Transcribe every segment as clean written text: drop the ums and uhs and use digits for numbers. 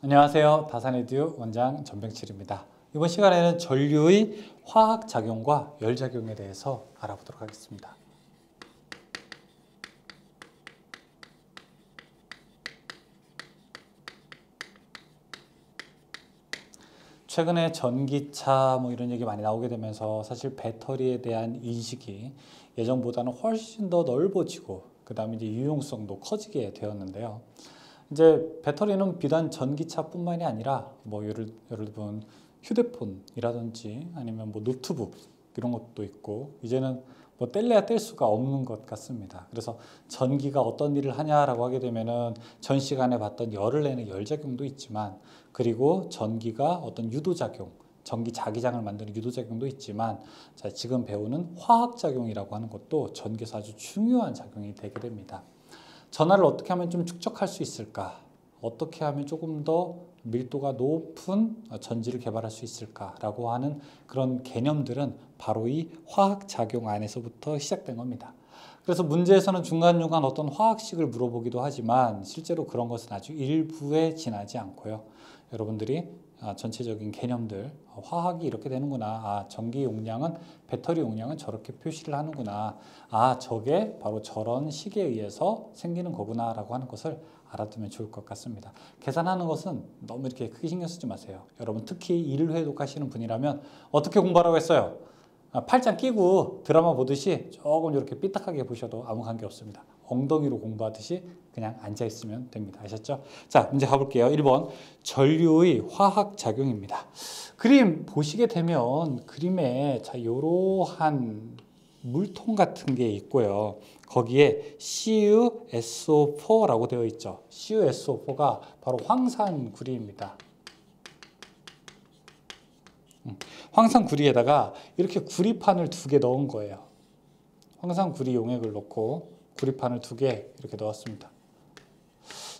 안녕하세요. 다산에듀 원장 전병칠입니다. 이번 시간에는 전류의 화학작용과 열작용에 대해서 알아보도록 하겠습니다. 최근에 전기차 이런 얘기 많이 나오게 되면서 사실 배터리에 대한 인식이 예전보다는 훨씬 더 넓어지고 그 다음에 이제 유용성도 커지게 되었는데요. 이제 배터리는 비단 전기차뿐만이 아니라 여러분 휴대폰이라든지 아니면 노트북 이런 것도 있고 이제는 뗄래야 뗄 수가 없는 것 같습니다. 그래서 전기가 어떤 일을 하냐라고 하게 되면은 전 시간에 봤던 열을 내는 열작용도 있지만 그리고 전기가 어떤 유도작용, 전기 자기장을 만드는 유도작용도 있지만 자, 지금 배우는 화학작용이라고 하는 것도 전기에서 아주 중요한 작용이 되게 됩니다. 전하를 어떻게 하면 좀 축적할 수 있을까? 어떻게 하면 조금 더 밀도가 높은 전지를 개발할 수 있을까라고 하는 그런 개념들은 바로 이 화학작용 안에서부터 시작된 겁니다. 그래서 문제에서는 중간중간 어떤 화학식을 물어보기도 하지만 실제로 그런 것은 아주 일부에 지나지 않고요. 여러분들이 전체적인 개념들, 화학이 이렇게 되는구나, 전기 용량은, 배터리 용량은 저렇게 표시를 하는구나, 저게 바로 저런 식에 의해서 생기는 거구나 라고 하는 것을 알아두면 좋을 것 같습니다. 계산하는 것은 너무 이렇게 크게 신경 쓰지 마세요. 여러분 특히 일회독 하시는 분이라면 어떻게 공부하라고 했어요? 팔짱 끼고 드라마 보듯이 조금 이렇게 삐딱하게 보셔도 아무 관계 없습니다. 엉덩이로 공부하듯이 그냥 앉아있으면 됩니다. 아셨죠? 자, 문제 가볼게요. 1번 전류의 화학작용입니다. 그림 보시게 되면 그림에 자, 이러한 물통 같은 게 있고요. 거기에 CuSO4라고 되어 있죠. CuSO4가 바로 황산구리입니다. 황산구리에다가 이렇게 구리판을 2개 넣은 거예요. 황산구리 용액을 넣고 구리판을 2개 이렇게 넣었습니다.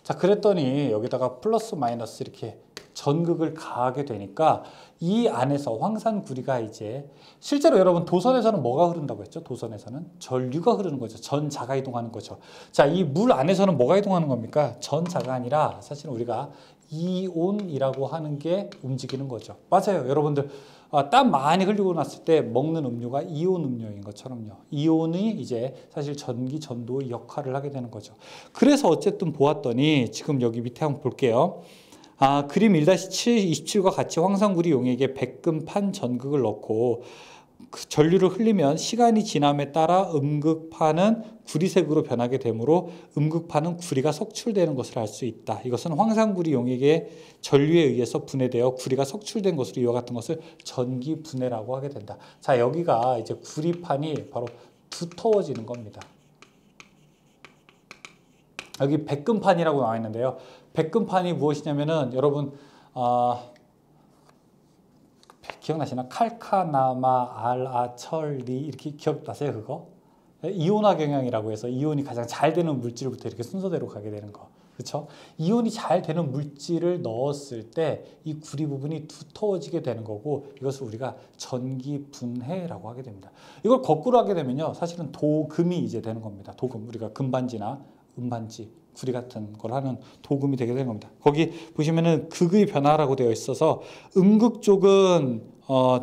자, 그랬더니 여기다가 플러스 마이너스 이렇게 전극을 가하게 되니까 이 안에서 황산구리가 이제 실제로 여러분 도선에서는 뭐가 흐른다고 했죠? 도선에서는 전류가 흐르는 거죠. 전자가 이동하는 거죠. 자, 이 물 안에서는 뭐가 이동하는 겁니까? 전자가 아니라 사실 우리가 이온이라고 하는 게 움직이는 거죠. 맞아요. 여러분들 땀 많이 흘리고 났을 때 먹는 음료가 이온 음료인 것처럼요. 이온이 이제 사실 전기 전도의 역할을 하게 되는 거죠. 그래서 어쨌든 보았더니 지금 여기 밑에 한번 볼게요. 그림 1-27과 같이 황산구리 용액에 백금판 전극을 넣고 그 전류를 흘리면 시간이 지남에 따라 음극판은 구리색으로 변하게 되므로 음극판은 구리가 석출되는 것을 알 수 있다. 이것은 황산구리 용액의 전류에 의해서 분해되어 구리가 석출된 것으로 이와 같은 것을 전기 분해라고 하게 된다. 자, 여기가 이제 구리판이 바로 두터워지는 겁니다. 여기 백금판이라고 나와 있는데요. 백금판이 무엇이냐면은 여러분 기억나시나? 칼카나마, 알아철리 이렇게 기억나세요? 그거? 이온화 경향이라고 해서 이온이 가장 잘 되는 물질부터 이렇게 순서대로 가게 되는 거. 그렇죠? 이온이 잘 되는 물질을 넣었을 때 이 구리 부분이 두터워지게 되는 거고 이것을 우리가 전기 분해라고 하게 됩니다. 이걸 거꾸로 하게 되면요. 사실은 도금이 이제 되는 겁니다. 도금. 우리가 금반지나 음반지, 구리 같은 걸 하는 도금이 되게 되는 겁니다. 거기 보시면은 극의 변화라고 되어 있어서 음극 쪽은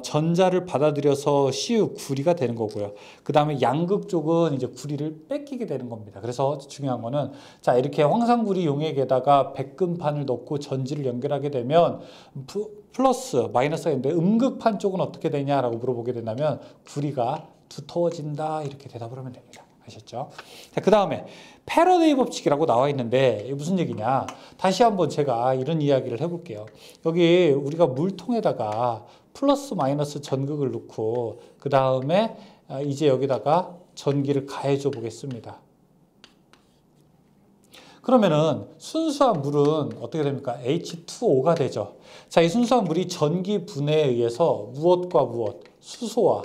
전자를 받아들여서 CU 구리가 되는 거고요. 그 다음에 양극 쪽은 이제 구리를 뺏기게 되는 겁니다. 그래서 중요한 거는 자, 이렇게 황산구리 용액에다가 백금판을 넣고 전지를 연결하게 되면 플러스 마이너스가 있는데 음극판 쪽은 어떻게 되냐라고 물어보게 된다면 구리가 두터워진다 이렇게 대답을 하면 됩니다. 아셨죠? 자, 그 다음에 패러데이 법칙이라고 나와 있는데 이게 무슨 얘기냐? 다시 한번 제가 이런 이야기를 해볼게요. 여기 우리가 물통에다가 플러스 마이너스 전극을 넣고 그 다음에 이제 여기다가 전기를 가해줘 보겠습니다. 그러면은 순수한 물은 어떻게 됩니까? H2O가 되죠. 자, 이 순수한 물이 전기 분해에 의해서 무엇과 무엇? 수소와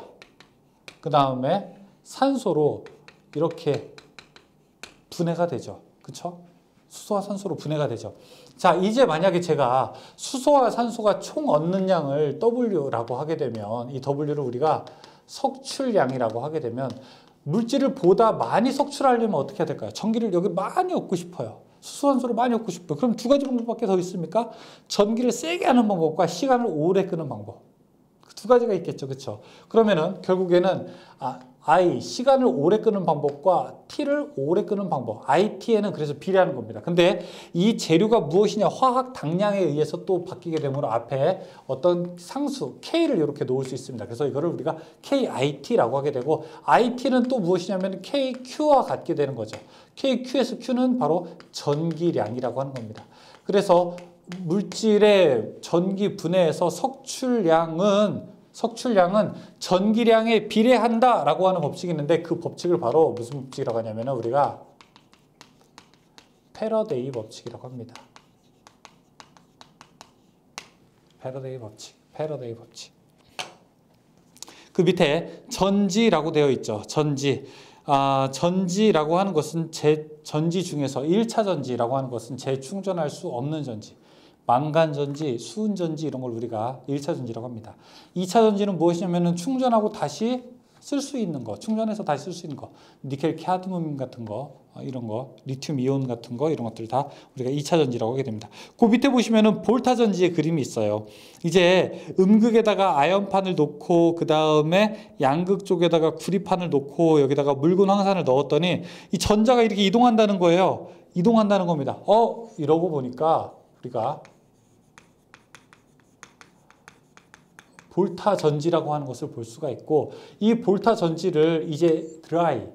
그 다음에 산소로 이렇게 분해가 되죠. 그렇죠? 수소와 산소로 분해가 되죠. 자, 이제 만약에 제가 수소와 산소가 총 얻는 양을 W라고 하게 되면 이 W를 우리가 석출량이라고 하게 되면 물질을 보다 많이 석출하려면 어떻게 해야 될까요? 전기를 여기 많이 얻고 싶어요. 수소환수를 많이 얻고 싶어요. 그럼 두 가지 방법밖에 더 있습니까? 전기를 세게 하는 방법과 시간을 오래 끄는 방법. 두 가지가 있겠죠. 그렇죠? 그러면은 결국에는 시간을 오래 끄는 방법과 T를 오래 끄는 방법. IT에는 그래서 비례하는 겁니다. 근데 이 재료가 무엇이냐? 화학 당량에 의해서 또 바뀌게 되므로 앞에 어떤 상수 K를 이렇게 놓을 수 있습니다. 그래서 이거를 우리가 KIT라고 하게 되고, IT는 또 무엇이냐면 KQ와 같게 되는 거죠. KQ에서 Q는 바로 전기량이라고 하는 겁니다. 그래서 물질의 전기 분해에서 석출량은 전기량에 비례한다라고 하는 법칙이 있는데, 그 법칙을 바로 무슨 법칙이라고 하냐면 우리가 패러데이 법칙이라고 합니다. 패러데이 법칙. 그 밑에 전지라고 되어 있죠. 전지라고 하는 것은 전지 중에서 1차 전지라고 하는 것은 재충전할 수 없는 전지. 망간전지, 수은전지 이런 걸 우리가 1차 전지라고 합니다. 2차 전지는 무엇이냐면 충전하고 다시 쓸 수 있는 거, 충전해서 다시 쓸 수 있는 거, 니켈 카드뮴 같은 거, 이런 거, 리튬 이온 같은 거, 이런 것들 다 우리가 2차 전지라고 하게 됩니다. 그 밑에 보시면은 볼타 전지의 그림이 있어요. 이제 음극에다가 아연판을 놓고 그 다음에 양극 쪽에다가 구리판을 놓고 여기다가 묽은 황산을 넣었더니 이 전자가 이렇게 이동한다는 거예요. 이동한다는 겁니다. 이러고 보니까 우리가 볼타 전지라고 하는 것을 볼 수가 있고, 이 볼타 전지를 이제 드라이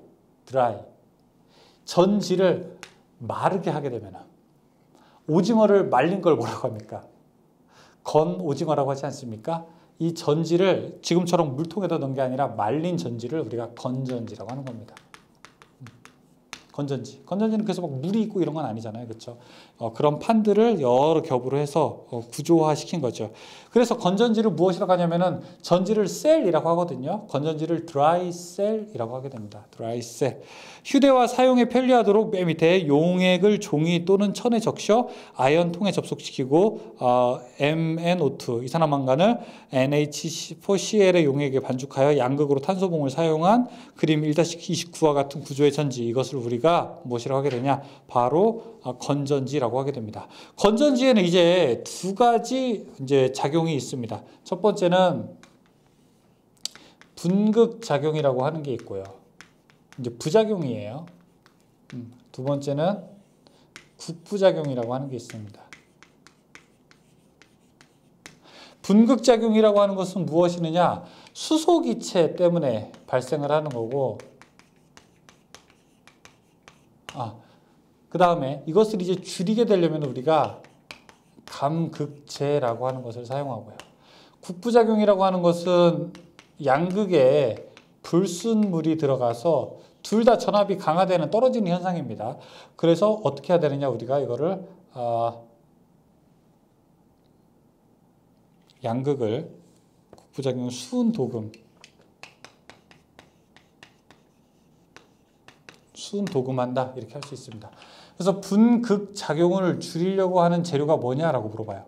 전지를 마르게 하게 되면, 오징어를 말린 걸 뭐라고 합니까? 건 오징어라고 하지 않습니까? 이 전지를 지금처럼 물통에다 넣은 게 아니라 말린 전지를 우리가 건전지라고 하는 겁니다. 건전지는 그래서 막 물이 있고 이런 건 아니잖아요. 그렇죠? 그런 판들을 여러 겹으로 해서 구조화시킨 거죠. 그래서 건전지를 무엇이라고 하냐면은 전지를 셀이라고 하거든요. 건전지를 드라이 셀이라고 하게 됩니다. 드라이 셀. 휴대와 사용에 편리하도록 맨 밑에 용액을 종이 또는 천에 적셔 아연통에 접속시키고 MnO2 이산화망간을 NH4Cl의 용액에 반죽하여 양극으로 탄소봉을 사용한 그림 1-29와 같은 구조의 전지, 이것을 우리가 무엇이라고 하게 되냐? 바로 건전지라고 하게 됩니다. 건전지에는 이제 두 가지 이제 작용이 있습니다. 첫 번째는 분극 작용이라고 하는 게 있고요. 이제 부작용이에요. 두 번째는 국부작용이라고 하는 게 있습니다. 분극작용이라고 하는 것은 무엇이느냐? 수소기체 때문에 발생을 하는 거고, 그 다음에 이것을 이제 줄이게 되려면 우리가 감극제라고 하는 것을 사용하고요. 국부작용이라고 하는 것은 양극에 불순물이 들어가서 둘 다 전압이 강화되는, 떨어지는 현상입니다. 그래서 어떻게 해야 되느냐? 우리가 이거를 양극을 국부작용 수은도금한다, 이렇게 할 수 있습니다. 그래서 분극작용을 줄이려고 하는 재료가 뭐냐라고 물어봐요.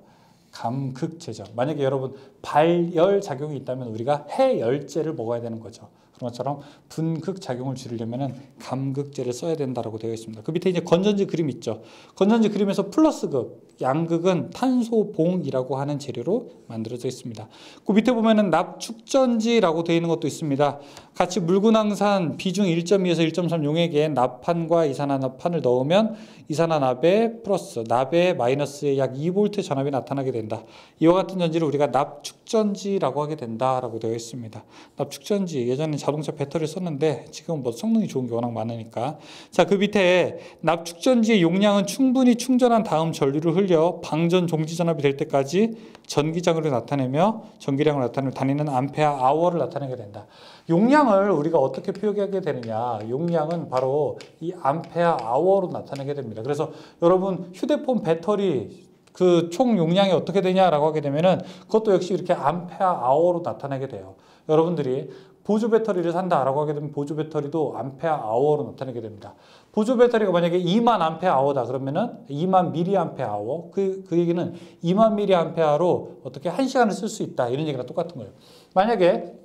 감극제죠. 만약에 여러분 발열작용이 있다면 우리가 해열제를 먹어야 되는 거죠. 그런 것처럼 분극작용을 줄이려면 감극제를 써야 된다고 되어 있습니다. 그 밑에 이제 건전지 그림 있죠. 건전지 그림에서 플러스극, 양극은 탄소봉이라고 하는 재료로 만들어져 있습니다. 그 밑에 보면은 납축전지라고 되어 있는 것도 있습니다. 같이 묽은 황산 비중 1.2에서 1.3 용액에 납판과 이산화납판을 넣으면 이산화납에 플러스, 납에 마이너스의 약 2V 전압이 나타나게 된다. 이와 같은 전지를 우리가 납축전지라고 하게 된다라고 되어 있습니다. 납축전지, 예전에 자동차 배터리를 썼는데 지금 뭐 성능이 좋은 게 워낙 많으니까. 자, 그 밑에 납축전지의 용량은 충분히 충전한 다음 전류를 흘려 방전 종지 전압이 될 때까지 전기장으로 나타내며 전기량을 나타내며 다니는 암페어 아워를 나타내게 된다. 용량을 우리가 어떻게 표기하게 되느냐? 용량은 바로 이 암페어 아워로 나타내게 됩니다. 그래서 여러분 휴대폰 배터리 그 총 용량이 어떻게 되냐라고 하게 되면은 그것도 역시 이렇게 암페어 아워로 나타내게 돼요. 여러분들이 보조 배터리를 산다라고 하게 되면 보조 배터리도 암페어 아워로 나타내게 됩니다. 보조 배터리가 만약에 2만 암페어 아워다 그러면은 2만 미리 암페어 아워, 그 얘기는 2만 미리 암페어로 어떻게 1시간을 쓸 수 있다, 이런 얘기랑 똑같은 거예요. 만약에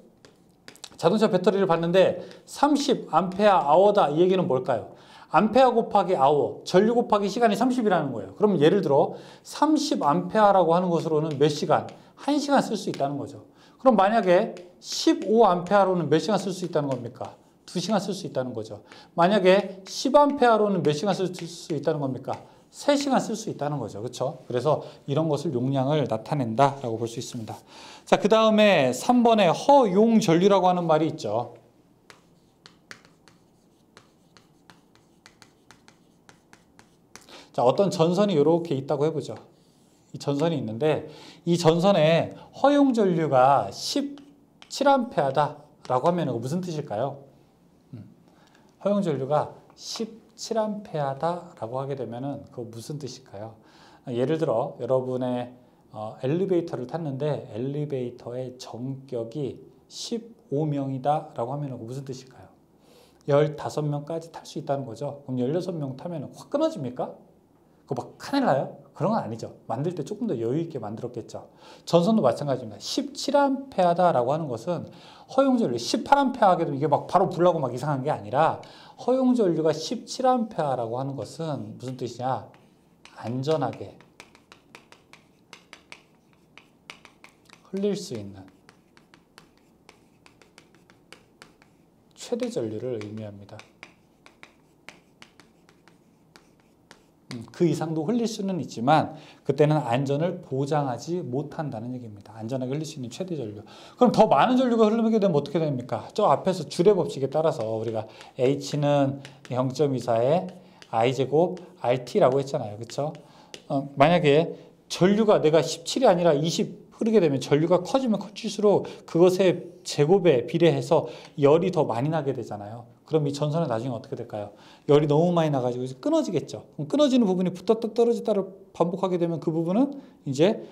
자동차 배터리를 봤는데 30 암페어 아워다, 이 얘기는 뭘까요? 암페어 곱하기 아워, 전류 곱하기 시간이 30이라는 거예요. 그럼 예를 들어 30암페어라고 하는 것으로는 몇 시간? 1시간 쓸 수 있다는 거죠. 그럼 만약에 15암페어로는 몇 시간 쓸 수 있다는 겁니까? 2시간 쓸 수 있다는 거죠. 만약에 10암페어로는 몇 시간 쓸 수 있다는 겁니까? 3시간 쓸 수 있다는 거죠. 그렇죠? 그래서 이런 것을 용량을 나타낸다라고 볼 수 있습니다. 자, 그 다음에 3번에 허용전류라고 하는 말이 있죠. 자, 어떤 전선이 이렇게 있다고 해보죠. 이 전선이 있는데 이 전선에 허용전류가 17A다라고 하면 무슨 뜻일까요? 허용전류가 17A다라고 하게 되면 그거 무슨 뜻일까요? 예를 들어 여러분의 엘리베이터를 탔는데 엘리베이터의 전격이 15명이다 라고 하면 그거 무슨 뜻일까요? 15명까지 탈 수 있다는 거죠. 그럼 16명 타면 확 끊어집니까? 그거 막 큰일 나요? 그런 건 아니죠. 만들 때 조금 더 여유 있게 만들었겠죠. 전선도 마찬가지입니다. 17A다라고 하는 것은 허용전류 18A 하게 되면 이게 막 바로 불나고 막 이상한 게 아니라 허용전류가 17A라고 하는 것은 무슨 뜻이냐? 안전하게 흘릴 수 있는 최대 전류를 의미합니다. 그 이상도 흘릴 수는 있지만 그때는 안전을 보장하지 못한다는 얘기입니다. 안전하게 흘릴 수 있는 최대 전류. 그럼 더 많은 전류가 흐르게 되면 어떻게 됩니까? 저 앞에서 줄의 법칙에 따라서 우리가 H는 0.24의 I제곱 RT라고 했잖아요. 그렇죠? 만약에 전류가 내가 17이 아니라 20 흐르게 되면 전류가 커지면 커질수록 그것의 제곱에 비례해서 열이 더 많이 나게 되잖아요. 그럼 이 전선은 나중에 어떻게 될까요? 열이 너무 많이 나가지고 이제 끊어지겠죠. 그럼 끊어지는 부분이 붙었다 떨어지다를 반복하게 되면 그 부분은 이제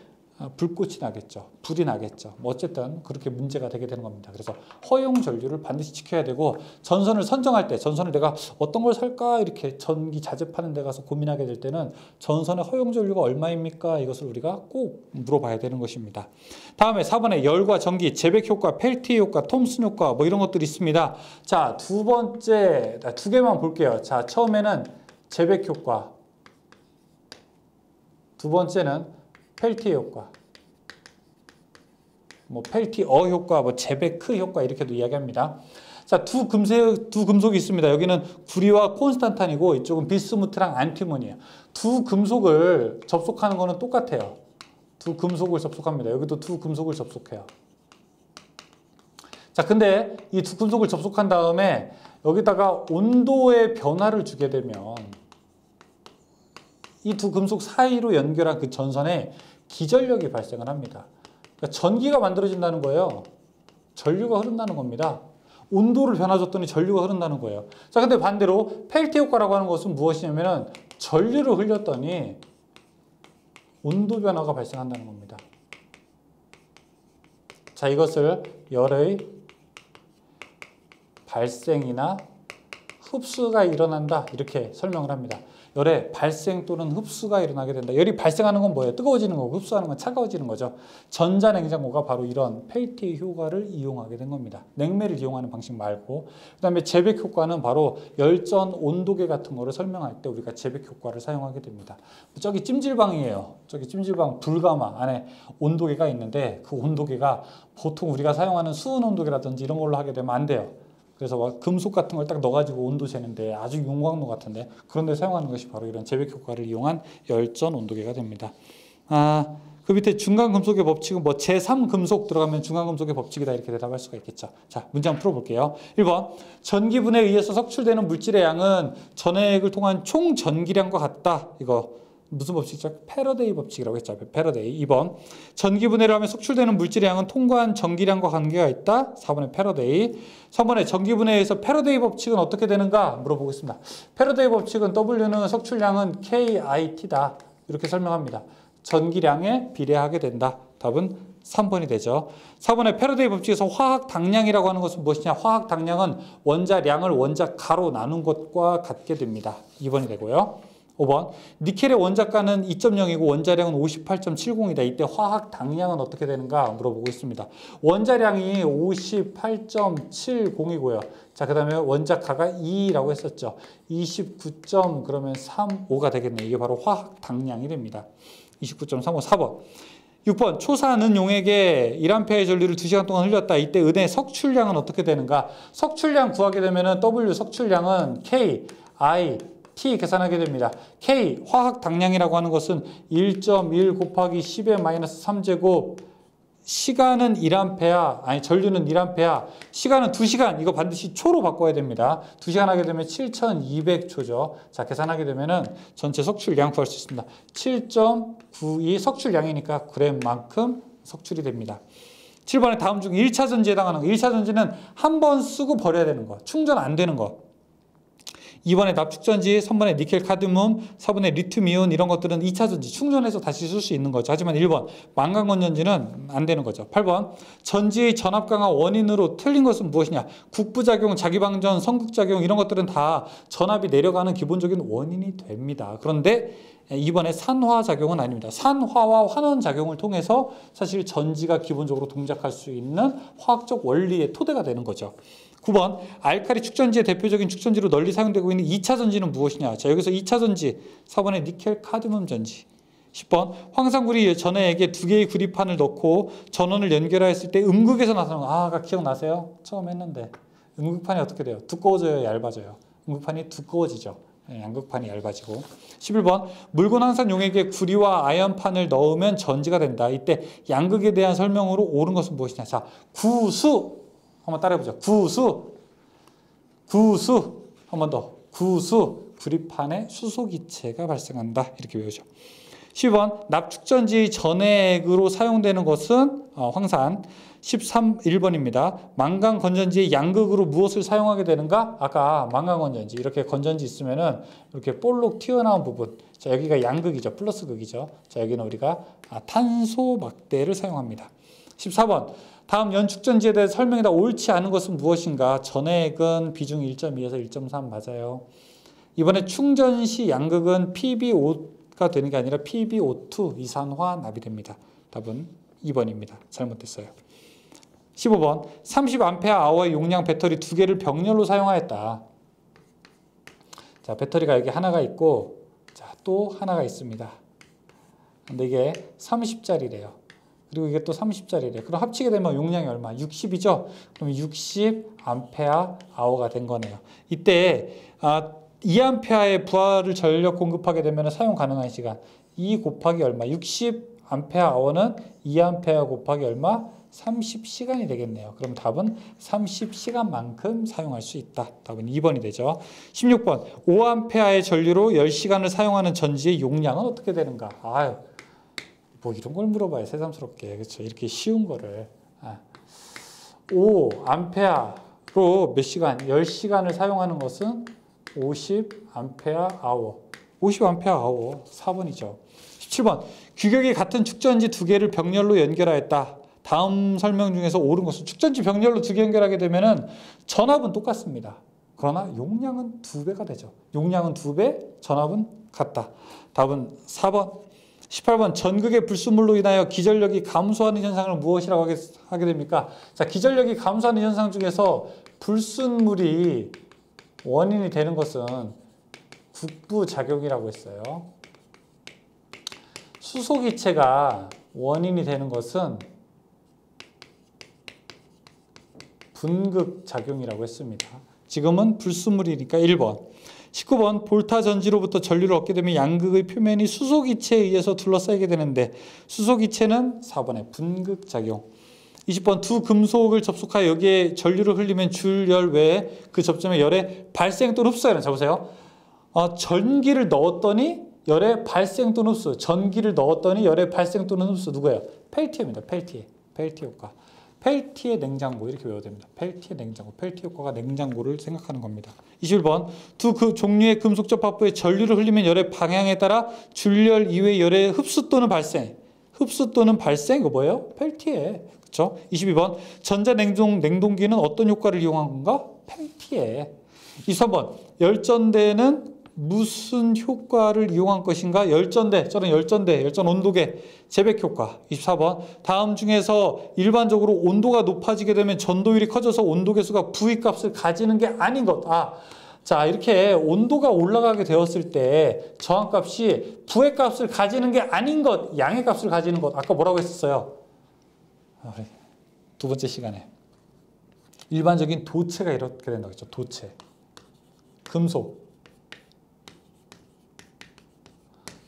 불꽃이 나겠죠. 불이 나겠죠. 뭐 어쨌든 그렇게 문제가 되게 되는 겁니다. 그래서 허용 전류를 반드시 지켜야 되고 전선을 선정할 때 전선을 내가 어떤 걸 살까 이렇게 전기 자재파는 데 가서 고민하게 될 때는 전선의 허용 전류가 얼마입니까? 이것을 우리가 꼭 물어봐야 되는 것입니다. 다음에 4번에 열과 전기, 제백 효과, 펠티의 효과, 톰슨 효과 뭐 이런 것들이 있습니다. 자, 두 번째 두 개만 볼게요. 자, 처음에는 제백 효과, 두 번째는 펠티의 효과, 뭐 펠티어 효과, 뭐 제베크 효과 이렇게도 이야기합니다. 자, 두 금속이 있습니다. 여기는 구리와 콘스탄탄이고 이쪽은 비스무트랑 안티몬이에요. 두 금속을 접속하는 거는 똑같아요. 두 금속을 접속합니다. 여기도 두 금속을 접속해요. 자, 근데 이 두 금속을 접속한 다음에 여기다가 온도의 변화를 주게 되면 이 두 금속 사이로 연결한 그 전선에 기전력이 발생을 합니다. 그러니까 전기가 만들어진다는 거예요. 전류가 흐른다는 겁니다. 온도를 변화줬더니 전류가 흐른다는 거예요. 자, 근데 반대로 펠티 효과라고 하는 것은 무엇이냐면은 전류를 흘렸더니 온도 변화가 발생한다는 겁니다. 자, 이것을 열의 발생이나 흡수가 일어난다 이렇게 설명을 합니다. 열의 발생 또는 흡수가 일어나게 된다. 열이 발생하는 건 뭐예요? 뜨거워지는 거고 흡수하는 건 차가워지는 거죠. 전자냉장고가 바로 이런 펠티 효과를 이용하게 된 겁니다. 냉매를 이용하는 방식 말고. 그 다음에 제백 효과는 바로 열전 온도계 같은 거를 설명할 때 우리가 제백 효과를 사용하게 됩니다. 저기 찜질방이에요. 저기 찜질방 불가마 안에 온도계가 있는데 그 온도계가 보통 우리가 사용하는 수은 온도계라든지 이런 걸로 하게 되면 안 돼요. 그래서 막 금속 같은 걸 딱 넣어가지고 온도 재는데 아주 용광로 같은데 그런 데 사용하는 것이 바로 이런 제백 효과를 이용한 열전 온도계가 됩니다. 그 밑에 중간 금속의 법칙은 뭐 제3 금속 들어가면 중간 금속의 법칙이다 이렇게 대답할 수가 있겠죠. 자, 문제 한번 풀어볼게요. 1번 전기분해에 의해서 석출되는 물질의 양은 전해액을 통한 총 전기량과 같다. 이거 무슨 법칙이죠? 패러데이 법칙이라고 했죠. 패러데이. 2번 전기분해를 하면 속출되는 물질의 양은 통과한 전기량과 관계가 있다. 4번에 패러데이. 3번에 전기분해에서 패러데이 법칙은 어떻게 되는가 물어보겠습니다. 패러데이 법칙은 W는 석출량은 KIT다. 이렇게 설명합니다. 전기량에 비례하게 된다. 답은 3번이 되죠. 4번에 패러데이 법칙에서 화학 당량이라고 하는 것은 무엇이냐? 화학 당량은 원자량을 원자가로 나눈 것과 같게 됩니다. 2번이 되고요. 5번 니켈의 원자가는 2.0이고 원자량은 58.70이다. 이때 화학 당량은 어떻게 되는가 물어보고 있습니다. 원자량이 58.70이고요. 자, 그 다음에 원자가가 2라고 했었죠. 29.35가 되겠네요. 이게 바로 화학 당량이 됩니다. 29.35. 4번 6번 초사는 용액에 1A의 전류를 2시간 동안 흘렸다. 이때 은의 석출량은 어떻게 되는가? 석출량 구하게 되면은 W 석출량은 K, I, T 계산하게 됩니다. K 화학 당량이라고 하는 것은 1.1 곱하기 10의 마이너스 3제곱 시간은 1A, 아니 전류는 1A, 시간은 2시간, 이거 반드시 초로 바꿔야 됩니다. 2시간 하게 되면 7200초죠. 자, 계산하게 되면은 전체 석출량 구할 수 있습니다. 7.92 석출량이니까 그램만큼 석출이 됩니다. 7번에 다음 중 1차 전지에 해당하는 거. 1차 전지는 한 번 쓰고 버려야 되는 거. 충전 안 되는 거. 2번에 납축전지, 3번에 니켈 카드뮴, 4번에 리튬이온 이런 것들은 2차 전지 충전해서 다시 쓸 수 있는 거죠. 하지만 1번 망간건전지는 안 되는 거죠. 8번 전지의 전압 강화 원인으로 틀린 것은 무엇이냐? 국부작용, 자기방전, 성극작용 이런 것들은 다 전압이 내려가는 기본적인 원인이 됩니다. 그런데 2번에 산화작용은 아닙니다. 산화와 환원작용을 통해서 사실 전지가 기본적으로 동작할 수 있는 화학적 원리의 토대가 되는 거죠. 9번 알칼리 축전지의 대표적인 축전지로 널리 사용되고 있는 2차 전지는 무엇이냐? 자, 여기서 2차 전지 4번에 니켈 카드뮴 전지. 10번 황산구리 전해액에 2개의 구리판을 넣고 전원을 연결하였을 때 음극에서 나타나는 거. 아까 기억나세요? 처음 했는데 음극판이 어떻게 돼요? 두꺼워져요, 얇아져요? 음극판이 두꺼워지죠. 양극판이 얇아지고. 11번 묽은 황산 용액에 구리와 아연판을 넣으면 전지가 된다. 이때 양극에 대한 설명으로 옳은 것은 무엇이냐? 자, 구수 한번 따라해보자. 구수 한 번 더. 구수 구리판에 수소기체가 발생한다. 이렇게 외우죠. 10번 납축전지 전해액으로 사용되는 것은 황산. 1번입니다. 망간건전지의 양극으로 무엇을 사용하게 되는가? 아까 망간건전지 이렇게 건전지 있으면은 이렇게 볼록 튀어나온 부분. 자, 여기가 양극이죠. 플러스 극이죠. 자, 여기는 우리가 탄소 막대를 사용합니다. 14번 다음 연축전지에 대해 설명이 옳지 않은 것은 무엇인가? 전해액은 비중 1.2에서 1.3 맞아요. 이번에 충전 시 양극은 PbO 가 되는 게 아니라 PbO2 이산화 납이 답은 2번입니다. 잘못됐어요. 15번 30Ah 용량 배터리 2개를 병렬로 사용하였다. 자, 배터리가 여기 하나가 있고 자, 또 하나가 있습니다. 근데 이게 30짜리래요. 그리고 이게 또 30짜리래요. 그럼 합치게 되면 용량이 얼마? 60이죠? 그럼 60Ah 된 거네요. 이때 2A의 부하를 전력 공급하게 되면 사용 가능한 시간 2 곱하기 얼마? 60Ah는 2A 곱하기 얼마? 30시간이 되겠네요. 그럼 답은 30시간만큼 사용할 수 있다. 답은 2번이 되죠. 16번 5A의 전류로 10시간을 사용하는 전지의 용량은 어떻게 되는가? 아유, 뭐 이런 걸 물어봐요. 새삼스럽게. 그렇죠? 이렇게 쉬운 거를 5A로 몇 시간? 10시간을 사용하는 것은 50Ah. 50Ah 4번이죠. 17번 규격이 같은 축전지 2개를 병렬로 연결하였다. 다음 설명 중에서 옳은 것은 축전지 병렬로 2개 연결하게 되면은 전압은 똑같습니다. 그러나 용량은 2배가 되죠. 용량은 2배, 전압은 같다. 답은 4번. 18번 전극의 불순물로 인하여 기전력이 감소하는 현상을 무엇이라고 하게 됩니까? 자, 기전력이 감소하는 현상 중에서 불순물이 원인이 되는 것은 국부작용이라고 했어요. 수소기체가 원인이 되는 것은 분극작용이라고 했습니다. 지금은 불순물이니까 1번. 19번 볼타 전지로부터 전류를 얻게 되면 양극의 표면이 수소기체에 의해서 둘러싸이게 되는데 수소기체는 4번의 분극작용. 20번 두 금속을 접속하여 여기에 전류를 흘리면 줄열 외에 그 접점에 열의 발생 또는 흡수하는. 잡으세요. 전기를 넣었더니 열의 발생 또는 흡수. 전기를 넣었더니 열의 발생 또는 흡수. 누구예요? 펠티어입니다. 펠티어 효과. 펠티의 냉장고 이렇게 외워야 됩니다. 펠티의 냉장고. 펠티 효과가 냉장고를 생각하는 겁니다. 21번 두 그 종류의 금속 접합부에 전류를 흘리면 열의 방향에 따라 줄열 이외의 열의 흡수 또는 발생. 흡수 또는 발생 이거 뭐예요? 펠티에. 그렇죠? 22번 냉동기는 어떤 효과를 이용한 건가? 펠티에. 23번 열전대는 무슨 효과를 이용한 것인가? 열전대, 저는 열전대, 열전 온도계, 재백 효과. 24번. 다음 중에서 일반적으로 온도가 높아지게 되면 전도율이 커져서 온도계수가 V의 값을 가지는 게 아닌 것. 자, 이렇게 온도가 올라가게 되었을 때 저항값이 V의 값을 가지는 게 아닌 것, 양의 값을 가지는 것. 아까 뭐라고 했었어요? 두 번째 시간에. 일반적인 도체가 이렇게 된다고 했죠. 도체. 금속.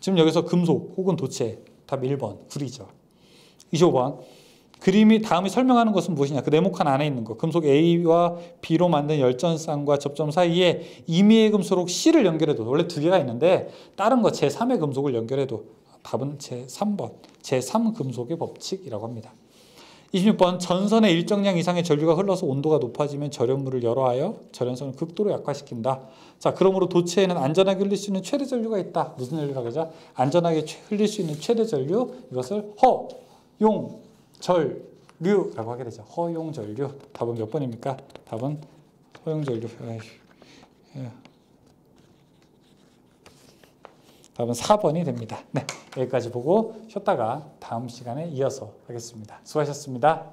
지금 여기서 금속 혹은 도체. 답 1번. 구리죠. 25번. 그림이 다음에 설명하는 것은 무엇이냐? 그 네모칸 안에 있는 거. 금속 A와 B로 만든 열전쌍과 접점 사이에 임의의 금속으로 C를 연결해도 원래 두 개가 있는데 다른 거 제3의 금속을 연결해도 답은 제3번. 제3금속의 법칙이라고 합니다. 26번. 전선에 일정량 이상의 전류가 흘러서 온도가 높아지면 절연물을 열어하여 절연선을 극도로 약화시킨다. 자, 그러므로 도체에는 안전하게 흘릴 수 있는 최대 전류가 있다. 무슨 전류라고 하죠? 안전하게 흘릴 수 있는 최대 전류. 이것을 허용전류라고 하게 되죠. 허용전류. 답은 몇 번입니까? 답은 허용전류. 답은 4번이 됩니다. 네, 여기까지 보고 쉬었다가 다음 시간에 이어서 하겠습니다. 수고하셨습니다.